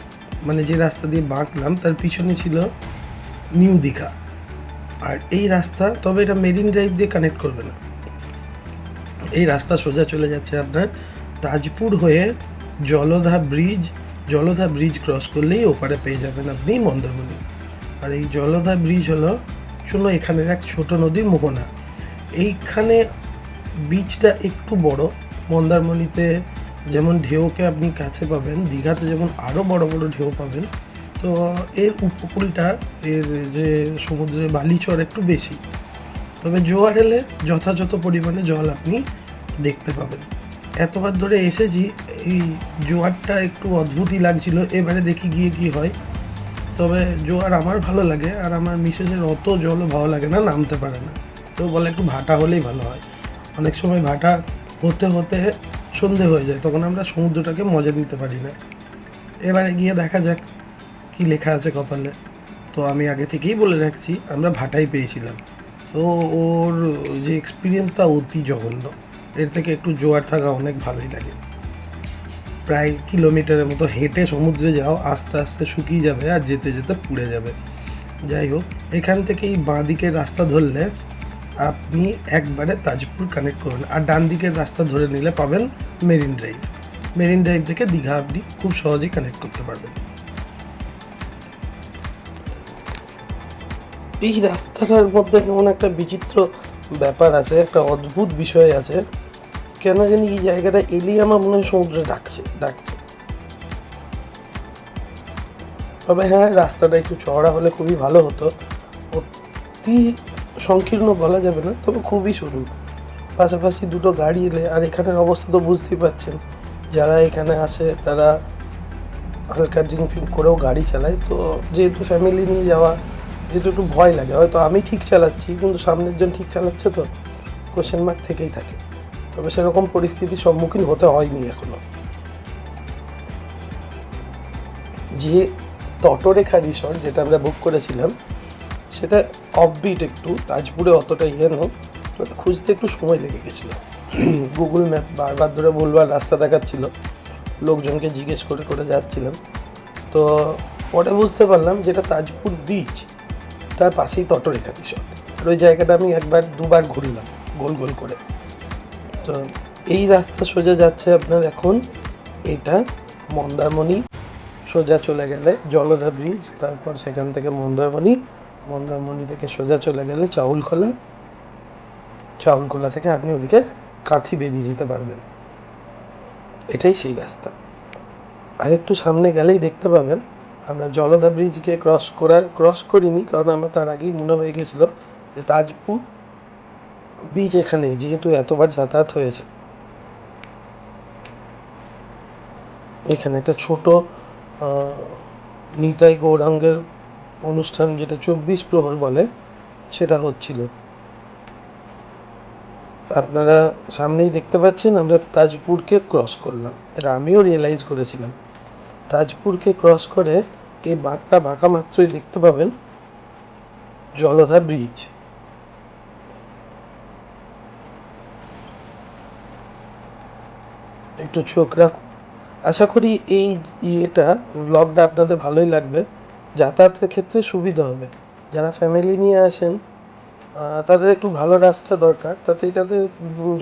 মানে যে রাস্তা দিয়ে বাঁকলাম তার পিছনে ছিল নিউ দীঘা। আর এই রাস্তা, তবে এটা মেরিন ড্রাইভ দিয়ে কানেক্ট করবে না, এই রাস্তা সোজা চলে যাচ্ছে আপনার তাজপুর হয়ে জলধা ব্রিজ ক্রস করলেই ওপারে পেয়ে যাবেন আপনি মন্দারমণি। আর এই জলধা ব্রিজ হলো এখানের এক ছোট নদীর মোহনা। এইখানে বিচটা একটু বড়, মন্দারমণিতে যেমন ঢেউকে আপনি কাছে পাবেন, দীঘাতে যেমন আরও বড় বড় ঢেউ পাবেন। তো এর উপকূলটা, এর যে সমুদ্রে বালিচর একটু বেশি, তবে জোয়ার এলে যথাযথ পরিমাণে জল আপনি দেখতে পাবেন। এতবার ধরে এসেছি, এই জোয়ারটা একটু অদ্ভুতই লাগছিল, এবারে দেখি গিয়ে কি হয়। তবে জোয়ার আমার ভালো লাগে, আর আমার মিসেসের অত জলও ভালো লাগে না, নামতে পারে না। তো বলে একটু ভাটা হলেই ভালো হয়। অনেক সময় ভাটা হতে হতে সন্ধে হয়ে যায়, তখন আমরা সমুদ্রটাকে মজা নিতে পারি না। এবারে গিয়ে দেখা যাক কি লেখা আছে কপালে। তো আমি আগে থেকেই বলে রাখছি, আমরা ভাটাই পেয়েছিলাম। তো ওর যে এক্সপিরিয়েন্সটা অতি জঘন্য, এর থেকে একটু জোয়ার থাকা অনেক ভালোই লাগে। প্রায় কিলোমিটারের মতো হেঁটে সমুদ্রে যাও, আস্তে আস্তে শুকিয়ে যাবে আর যেতে যেতে পুড়ে যাবে। যাই হোক, এখান থেকে এই বাঁ দিকের রাস্তা ধরলে আপনি একবারে তাজপুর কানেক্ট করবেন, আর ডান দিকের রাস্তা ধরে নিলে পাবেন মেরিন ড্রাইভ থেকে দীঘা আপনি খুব সহজেই কানেক্ট করতে পারবেন। এই রাস্তাটার মধ্যে কেমন একটা বিচিত্র ব্যাপার আছে, একটা অদ্ভুত বিষয় আছে। কেন জানি এই জায়গাটা এলেই আমার মনে হয় সমুদ্রে ডাকছে। তবে হ্যাঁ, রাস্তাটা একটু চওড়া হলে খুবই ভালো হতো। অতি সংকীর্ণ বলা যাবে না, তবে খুবই সরু। পাশাপাশি দুটো গাড়ি এলে, আর এখানের অবস্থা তো বুঝতেই পারছেন, যারা এখানে আসে তারা হালকা ড্রিঙ্ক ফিঙ্ক করেও গাড়ি চালায়। তো যেহেতু ফ্যামিলি নিয়ে যাওয়া, যেহেতু একটু ভয় লাগে। হয়তো আমি ঠিক চালাচ্ছি, কিন্তু সামনের জন ঠিক চালাচ্ছে, তো কোয়েশ্চেন মার্ক থেকেই থাকে। তবে সেরকম পরিস্থিতির সম্মুখীন হতে হয়নি এখনো। যে তটরেখা রিসর্ট যেটা আমরা বুক করেছিলাম, সেটা অফবিট একটু, তাজপুরে অতটা নয়, খুঁজতে একটু সময় লেগে গেছিলো। গুগল ম্যাপ বারবার ধরে ভুলবার রাস্তা দেখাচ্ছিল, লোকজনকে জিজ্ঞেস করে করে যাচ্ছিলাম। তো পরে বুঝতে পারলাম যেটা তাজপুর বিচ, তার পাশেই তটরেখা রিসর্ট। আর ওই জায়গাটা আমি একবার দুবার ঘুরলাম গোল গোল করে। তো এই রাস্তা সোজা যাচ্ছে আপনার এখন, এটা মন্দারমণি সোজা চলে গেলে জলধা ব্রিজ, তারপর সেখান থেকে মন্দারমণি থেকে সোজা চলে গেলে চাউলখোলা থেকে আপনি ওদিকে কাঁথি বেরিয়ে যেতে পারবেন। এটাই সেই রাস্তা। আর একটু সামনে গেলেই দেখতে পাবেন, আমরা জলধা ব্রিজকে ক্রস করিনি, কারণ আমার তার আগেই মনে হয়ে গেছিলো যে তাজপুর বিচ এখানে, যেহেতু এতবার যাতায়াত হয়েছে। এখানে একটা ছোট নিতাই গৌরাঙ্গের অনুষ্ঠান, যেটা 24 প্রহর বলে, সেটা হচ্ছিল। আপনারা সামনেই দেখতে পাচ্ছেন, আমরা তাজপুরকে ক্রস করলাম। এটা আমিও রিয়েলাইজ করেছিলাম। তাজপুরকে ক্রস করে এই বাঁকা মাত্রই দেখতে পাবেন জলধা ব্রিজ। একটু চোখ রাখুন। আশা করি এই ব্লগটা আপনাদের ভালোই লাগবে, যাতায়াতের ক্ষেত্রে সুবিধা হবে। যারা ফ্যামিলি নিয়ে আসেন তাদের একটু ভালো রাস্তা দরকার, তাতে এটাতে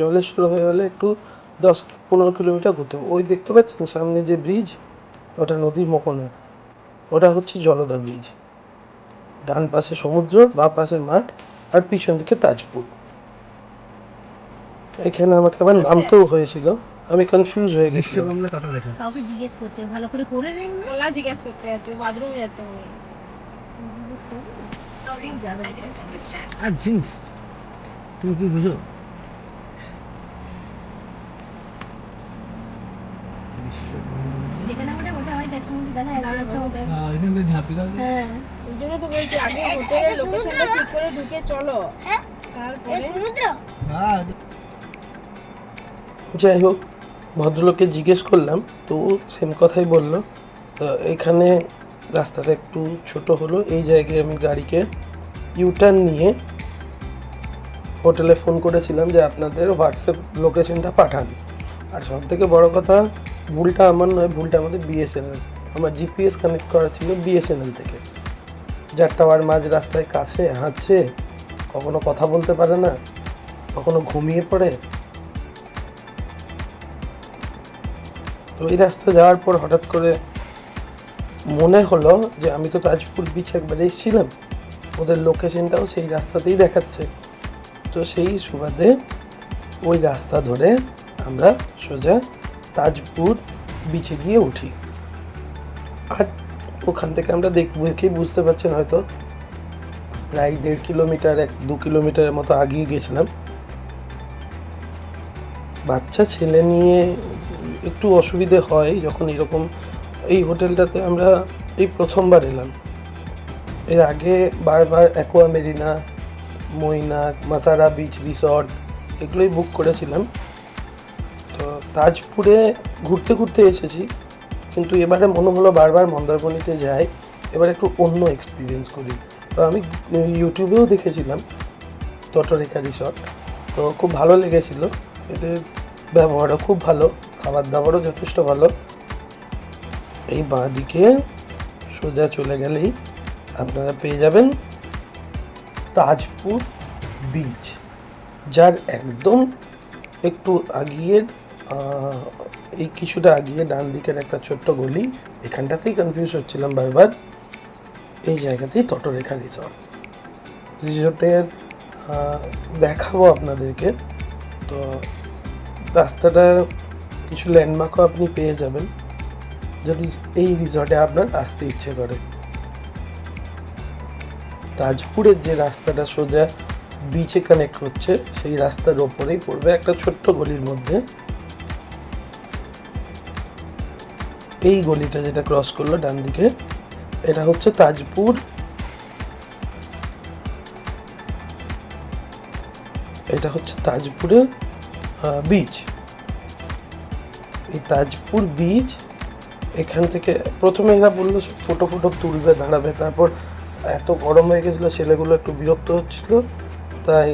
জলেশ্বর হয়ে গেলে একটু 10-15 কিলোমিটার ঘুরতে হবে। ওই দেখতে পাচ্ছেন সামনে যে ব্রিজ, ওটা নদীর মোহনা, ওটা হচ্ছে জলধা ব্রিজ। ডান পাশে সমুদ্র, বাঁ পাশে মাঠ, আর পিছন দিকে তাজপুর। এখানে আমাকে আবার নামতেও হয়েছিল, আমি কনফিউজ হয়ে গেছিলাম। কাউকে জিজ্ঞেস করছে, ভালো করে করে নিন। ওলা জিজ্ঞেস করতে যাচ্ছে, বাথরুমে যাচ্ছে মনে হয়। আর জিন্স তুমি কি বুঝো? যেখানে ওটা হয় দেখ, তুমি দেখা এখানে ঝাঁপি দাও। হ্যাঁ, ওই জন্য তো বলছি, আগে হোটেলের লোকেশনটা ঠিক করে ঢুকে চলো, হ্যাঁ? তারপরে সমুদ্র হ্যাঁ, যাই হোক, ভদ্রলোককে জিজ্ঞেস করলাম, তো সেম কথাই বললো তো এখানে রাস্তাটা একটু ছোট হলো, এই জায়গায় আমি গাড়িকে ইউটার্ন নিয়ে হোটেলে ফোন করেছিলাম যে আপনাদের হোয়াটসঅ্যাপ লোকেশনটা পাঠান। আর সব থেকে বড় কথা, ভুলটা আমার নয়, ভুলটা আমাদের বিএসএনএল। আমার জিপিএস কানেক্ট করা ছিল বিএসএনএল থেকে, যার টাওয়ার মাঝ রাস্তায় কাছে হাঁটছে, কখনো কথা বলতে পারে না, কখনো ঘুমিয়ে পড়ে। তো এই রাস্তা যাওয়ার পর হঠাৎ করে মনে হলো যে আমি তো তাজপুর বিচ একবার এসেছিলাম, ওদের লোকেশনটাও সেই রাস্তাতেই দেখাচ্ছে। তো সেই সুবাদে ওই রাস্তা ধরে আমরা সোজা তাজপুর বিচে গিয়ে উঠি। আর ওখান থেকে আমরা দেখেই বুঝতে পারছেন হয়তো প্রায় 1.5 কিলোমিটার 2 কিলোমিটারের মতো আগিয়ে গেছিলাম। বাচ্চা ছেলে নিয়ে একটু অসুবিধে হয় যখন এরকম। এই হোটেলটাতে আমরা এই প্রথমবার এলাম, এর আগে বারবার অ্যাকোয়া মেরিনা, মৈনাক, মাসারা বিচ রিসর্ট এগুলোই বুক করেছিলাম। তো তাজপুরে ঘুরতে ঘুরতে এসেছি, কিন্তু এবারে মনে হলো বারবার মন্দারমণিতে যাই, এবার একটু অন্য এক্সপিরিয়েন্স করি। তো আমি ইউটিউবেও দেখেছিলাম তটরেখা রিসর্ট, তো খুব ভালো লেগেছিল। এদের ব্যবহারও খুব ভালো, খাবার দাবারও যথেষ্ট ভালো। এই বাঁ দিকে সোজা চলে গেলেই আপনারা পেয়ে যাবেন তাজপুর বিচ, যার একদম একটু আগিয়ে এই কিছুটা আগিয়ে ডান দিকের একটা ছোট্ট গলি, এখানটাতেই কনফিউজ হচ্ছিলাম বারবার, এই জায়গাতেই তটরেখা রিসর্ট। রিসর্টের দেখাবো আপনাদেরকে। তো রাস্তাটা কিছু ল্যান্ডমার্কও আপনি পেয়ে যাবেন যদি এই রিসর্টে আপনার আসতে ইচ্ছে করে। তাজপুরের যে রাস্তাটা সোজা বিচে কানেক্ট হচ্ছে, সেই রাস্তার ওপরেই পড়বে একটা ছোট্ট গলির মধ্যে। এই গলিটা যেটা ক্রস করলো ডান দিকে, এটা হচ্ছে তাজপুর, এটা হচ্ছে তাজপুরের বিচ। এই তাজপুর বিচ, এখান থেকে প্রথমে এরা বললো ফটো তুলবে, দাঁড়াবে। তারপর এত গরম হয়ে গেছিলো, ছেলেগুলো একটু বিরক্ত হচ্ছিল, তাই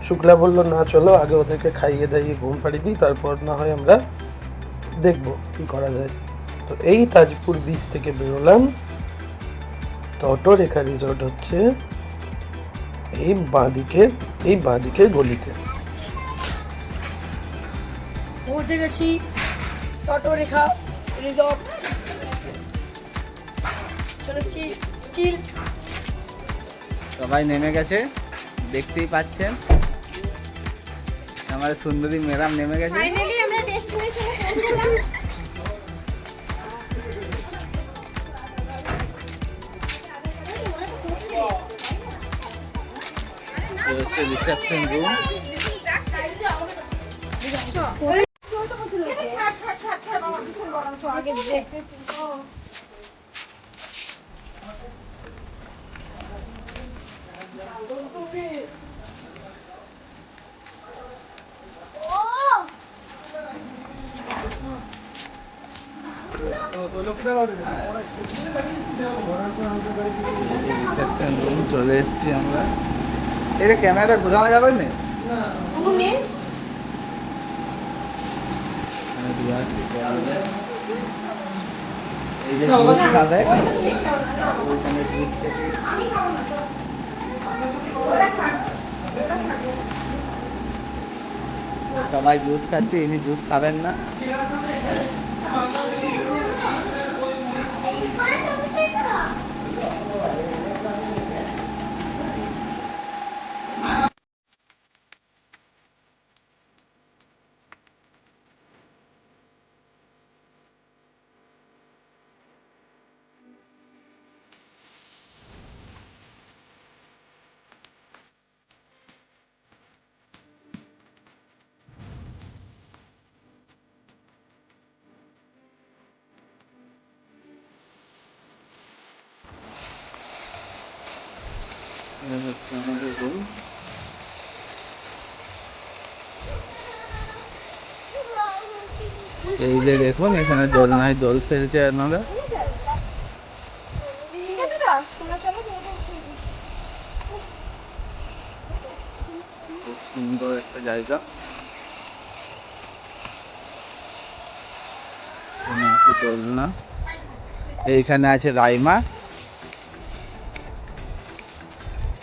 শুক্লা বললো না চলো আগে ওদেরকে খাইয়ে দাইয়ে ঘুম পাড়িয়ে দিই, তারপর না হয় আমরা দেখবো কী করা যায়। তো এই তাজপুর বিচ থেকে বেরোলাম। তটরেখা রিসর্ট হচ্ছে এই বাঁদিকের গলিতে। পৌঁছে গেছি তটরেখা রিসর্ট, চলেছি চিল। সবাই নেমে গেছে, দেখতেই পাচ্ছেন আমাদের সুন্দরী ম্যাডাম নেমে গেছে। ফাইনালি আমরা ডেস্টিনেশনে পৌঁছলাম। এই হচ্ছে রিসেপশন রুম। রিসেপশন রুম চলে এসেছি আমরা। এটা ক্যামেরাটা ঘোরানো যাবে না? এই যে জুস খাবে, ওইখানে জুস খেতে। সবাই জুস খাচ্ছে, ইনি জুস খাবেন না। এই যে দেখুন এখানে দোলনায় দোল ফেলছে আপনারা। শোনা, চলো তোমাকে উঠিয়ে দিই। খুব সুন্দর একটা জায়গা। না, এইখানে আছে রাইমা,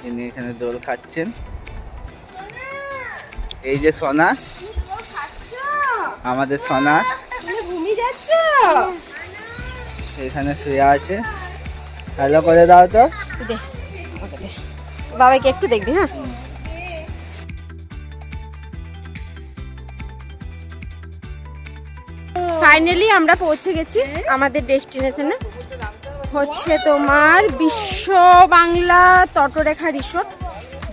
ইনি এখানে দোল খাচ্ছেন। এই যে সোনা, আমাদের সোনা তুমি ঘুমিয়ে যাচ্ছ? এখানে শুয়ে আছে। হ্যালো করে দাও তো। দে, ওকে দে। বাবাকে একটু দেখবি, হ্যাঁ? ফাইনালি আমরা পৌঁছে গেছি আমাদের ডেস্টিনেশনে। হচ্ছে তোমার বিশ্ব বাংলা তটরেখা রিসোর্ট।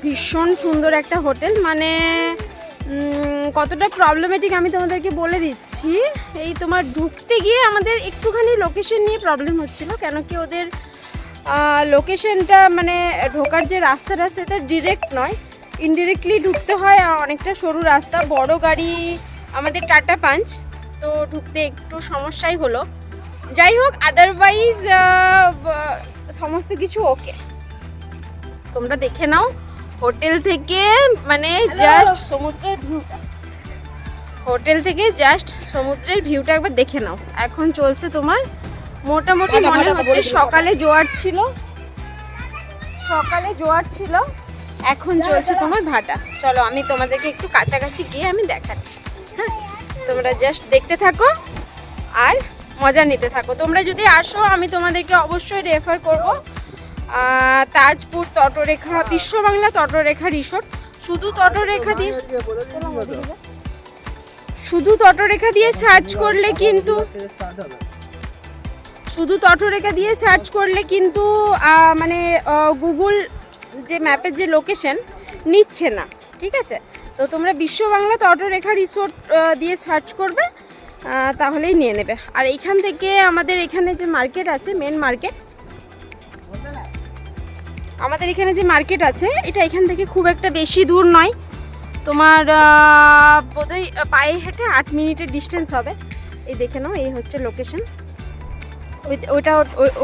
ভীষণ সুন্দর একটা হোটেল, মানে কতটা প্রবলেমেটিক আমি তোমাদেরকে বলে দিচ্ছি। এই তোমার ঢুকতে গিয়ে আমাদের একটুখানি লোকেশন নিয়ে প্রবলেম হচ্ছিল, কেন কি ওদের লোকেশনটা মানে ঢোকার যে রাস্তাটা সেটা ডিরেক্ট নয়, ইনডিরেক্টলি ঢুকতে হয়। অনেকটা সরু রাস্তা, বড় গাড়ি আমাদের টাটা পাঞ্চ, তো ঢুকতে একটু সমস্যাই হলো। যাই হোক, আদারওয়াইজ সমস্ত কিছু ওকে। তোমরা দেখে নাও হোটেল থেকে, মানে জাস্ট সমুদ্রের ভিউটা, হোটেল থেকে জাস্ট সমুদ্রের ভিউটা একবার দেখে নাও। এখন চলছে তোমার মোটামুটি মনে হচ্ছে সকালে জোয়ার ছিল, এখন চলছে তোমার ভাটা। চলো আমি তোমাদেরকে একটু কাছাকাছি গিয়ে আমি দেখাচ্ছি, হ্যাঁ? তোমরা জাস্ট দেখতে থাকো আর মজা নিতে থাকো। তোমরা যদি আসো আমি তোমাদেরকে অবশ্যই রেফার করব তাজপুর তটরেখা, বিশ্ব বাংলা তটরেখা রিসোর্ট। শুধু তটরেখা দিয়ে সার্চ করলে কিন্তু মানে গুগল যে ম্যাপের যে লোকেশন নিচ্ছে না, ঠিক আছে? তো তোমরা বিশ্ব বাংলা তটরেখা রিসোর্ট দিয়ে সার্চ করবে, তাহলেই নিয়ে নেবে। আর এইখান থেকে আমাদের এখানে যে মার্কেট আছে, মেন মার্কেট, আমাদের এখানে যে মার্কেট আছে এটা এখান থেকে খুব একটা বেশি দূর নয়, তোমার বোধহয় পায়ে হেঁটে 8 মিনিটের ডিস্টেন্স হবে। এই দেখে নাও, এই হচ্ছে লোকেশন। ওইটা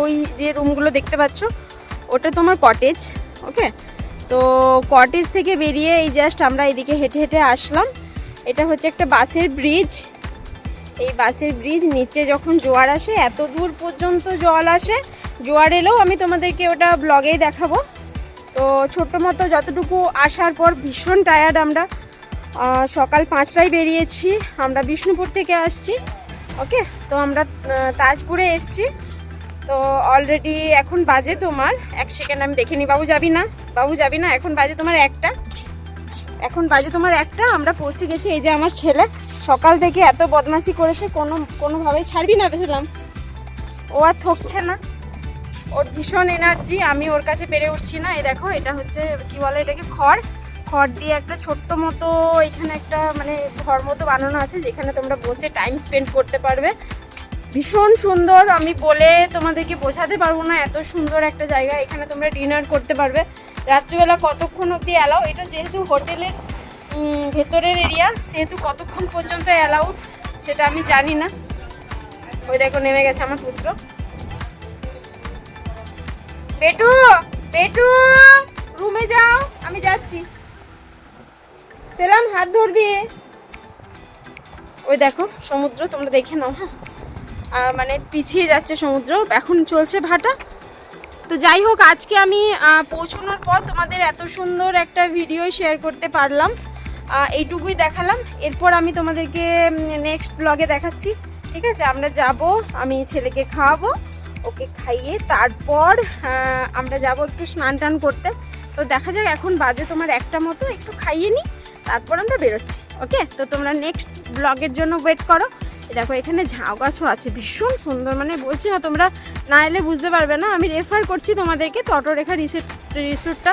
ওই যে রুমগুলো দেখতে পাচ্ছ ওটা তোমার কটেজ, ওকে? তো কটেজ থেকে বেরিয়ে এই জাস্ট আমরা এদিকে হেঁটে হেঁটে আসলাম। এটা হচ্ছে একটা বাসের ব্রিজ। এই বাসের ব্রিজ নিচে যখন জোয়ার আসে, এত দূর পর্যন্ত জল আসে, জোয়ার এলেও আমি তোমাদেরকে ওটা ব্লগেই দেখাবো। তো ছোট্ট মতো যতটুকু আসার পর ভীষণ টায়ার্ড আমরা। সকাল 5টায় বেরিয়েছি, আমরা বিষ্ণুপুর থেকে আসছি, ওকে? তো আমরা তাজপুরে এসছি। তো অলরেডি এখন বাজে তোমার, 1 সেকেন্ড আমি দেখে নিই। বাবু যাবি না, এখন বাজে তোমার 1টা। আমরা পৌঁছে গেছি। এই যে আমার ছেলে সকাল থেকে এত বদমাশি করেছে, কোনোভাবেই ছাড়বি না ভেবেছিলাম, ও আর থকছে না, ওর ভীষণ এনার্জি, আমি ওর কাছে পেরে উঠছি না। এই দেখো, এটা হচ্ছে কি বলে এটাকে, খড় দিয়ে একটা ছোট্ট মতো এখানে একটা মানে ঘর মতো বানানো আছে, যেখানে তোমরা বসে টাইম স্পেন্ড করতে পারবে। ভীষণ সুন্দর, আমি বলে তোমাদেরকে বোঝাতে পারবো না, এত সুন্দর একটা জায়গা। এখানে তোমরা ডিনার করতে পারবে। রাত্রিবেলা কতক্ষণ অবধি অ্যালাউ, এটা যেহেতু হোটেলের ভেতরের এরিয়া, সেহেতু কতক্ষণ পর্যন্ত অ্যালাউড সেটা আমি জানি না। ওই দেখো নেমে গেছে আমার পুত্র। বেটু রুমে যাও, আমি যাচ্ছি। সেলাম, হাত ধরবি। ওই দেখো সমুদ্র, তোমরা দেখে নাও, হ্যাঁ? মানে পিছিয়ে যাচ্ছে সমুদ্র, এখন চলছে ভাটা। তো যাই হোক, আজকে আমি পৌঁছানোর পর তোমাদের এত সুন্দর একটা ভিডিও শেয়ার করতে পারলাম, এইটুকুই দেখালাম। এরপর আমি তোমাদেরকে নেক্সট ব্লগে দেখাচ্ছি, ঠিক আছে? আমরা যাব, আমি ছেলেকে খাওয়াবো, ওকে খাইয়ে তারপর আমরা যাব একটু স্নান টান করতে। তো দেখা যাক, এখন বাজে তোমার 1টা মতো, একটু খাইয়ে নিই, তারপর আমরা বেরোচ্ছি, ওকে? তো তোমরা নেক্সট ব্লগের জন্য ওয়েট করো। দেখো এখানে ঝাউ গাছও আছে, ভীষণ সুন্দর, মানে বলছি না, তোমরা না এলে বুঝতে পারবে না। আমি রেফার করছি তোমাদেরকে তটরেখা রিসোর্টটা,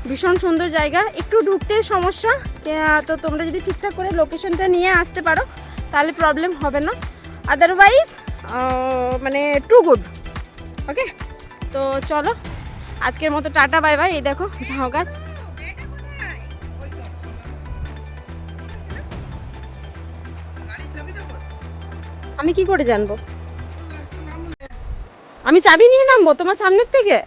ভীষণ সুন্দর জায়গা। একটু ঢুকতে সমস্যা, তো তোমরা যদি ঠিকঠাক করে লোকেশনটা নিয়ে আসতে পারো তাহলে প্রবলেম হবে না, আদারওয়াইজ মানে টু গুড, ওকে? তো চলো আজকের মতো টাটা, বাই বাই। এই দেখো ঝাউ গাছ। আমি কি করে জানবো? আমি চাবি নিয়ে নামবো তোমার সামনের থেকে?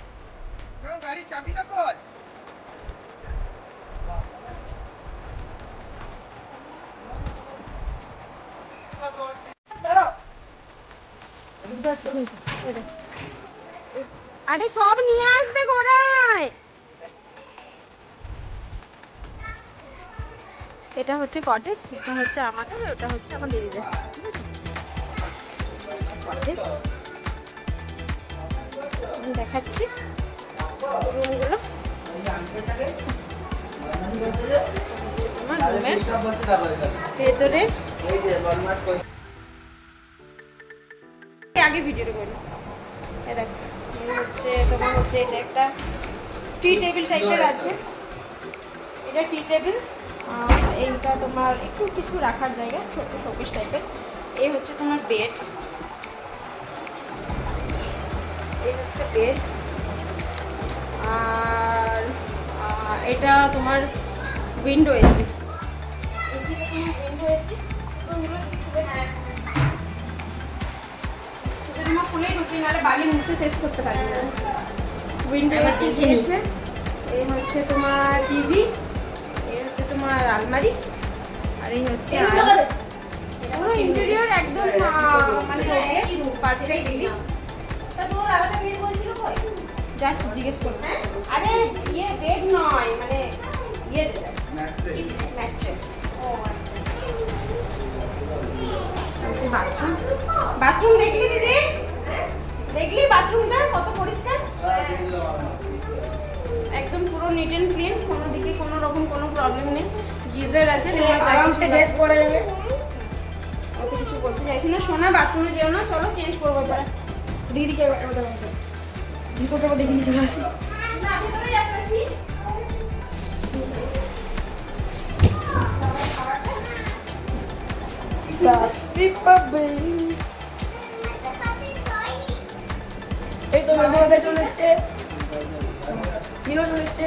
আরে সব নিয়ে আসবে গোড়ায়। এটা হচ্ছে কটেজ, এটা হচ্ছে আমাদের, ওটা হচ্ছে আমার দিদিদের। কটেজ আমি দেখাচ্ছি রুমগুলো। তোমার রুমের ভেতরে আগে ভিডিওটা করি। এটা হচ্ছে তোমার হচ্ছে এটা একটা টি টেবিল টাইপের আছে, এটা টি টেবিল। এইটা তোমার একটু কিছু রাখার জায়গা, ছোট্ট শোকেস টাইপের। এই হচ্ছে তোমার বেড, এই হচ্ছে বেড। আর এটা তোমার উইন্ডো এসি, এসিটা তোমার উইন্ডো এসি। তো ওগুলো দেখতে হ্যাঁ তোমার খুলেই ঢুকি, নাহলে বালি মুছে শেষ করতে পারি না। উইন্ডো এসি দিয়েছে। এই হচ্ছে তোমার টিভি, এই হচ্ছে তোমার আলমারি, আর এই হচ্ছে পুরো ইন্টেরিয়র একদম মানে পারফেক্ট দিদি। তা তোর আলাদা বেড বলছিল কই? যাচ্ছি জিজ্ঞেস করতে। আরে ইয়ে বেড নয়, মানে ইয়ে ম্যাট্রেস। ও আচ্ছা। বাথরুম, বাথরুম দেখলি দিদি? দেখলি বাথরুমটা কত পরিষ্কার, একদম পুরো নিট এন্ড ক্লিন, কোনো দিকে কোনো রকম কোনো প্রবলেম নেই। গিজার আছে, আরামসে ড্রেস পরা যাবে। অত কিছু বলতে চাইছি না। সোনা বাথরুমে যেও না, চলো চেঞ্জ করবো এবার। দিদিকে ভিতরটা দেখে নিয়ে চলে আসি। না ভিতরেই আসছি। এই তো মেজবাটা চলে এসছে, হিরো চলে এসছে।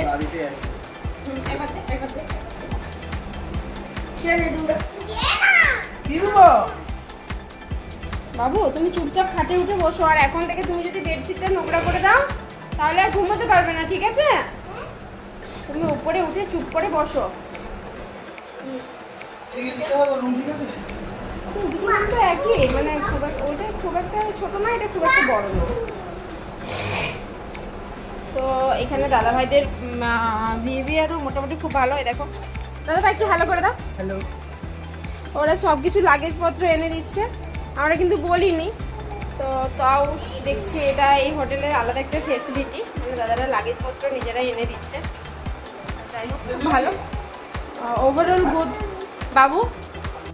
বাবু তুমি চুপচাপ খাটে উঠে বসো, আর এখন থেকে তুমি যদি বেডশিটটা নোংরা করে দাও তাহলে আর ঘুমোতে পারবে না, ঠিক আছে? তুমি উপরে উঠে চুপ করে বসো। রুম তো একই, মানে খুব একটা, ওইটা খুব একটা ছোট না, এটা খুব একটা বড় না। তো এখানে দাদাভাইদের বিহেভিয়ারও মোটামুটি খুব ভালো। হয় দেখো দাদাভাই, একটু হ্যালো করে দাও। হ্যালো। ওরা সব কিছু লাগেজপত্র এনে দিচ্ছে, আমরা কিন্তু বলিনি। তো তাও দেখছি এটা এই হোটেলের আলাদা একটা ফেসিলিটি, মানে দাদারা লাগেজপত্র নিজেরাই এনে দিচ্ছে। যাই হোক খুব ভালো, ওভারঅল গুড। বাবু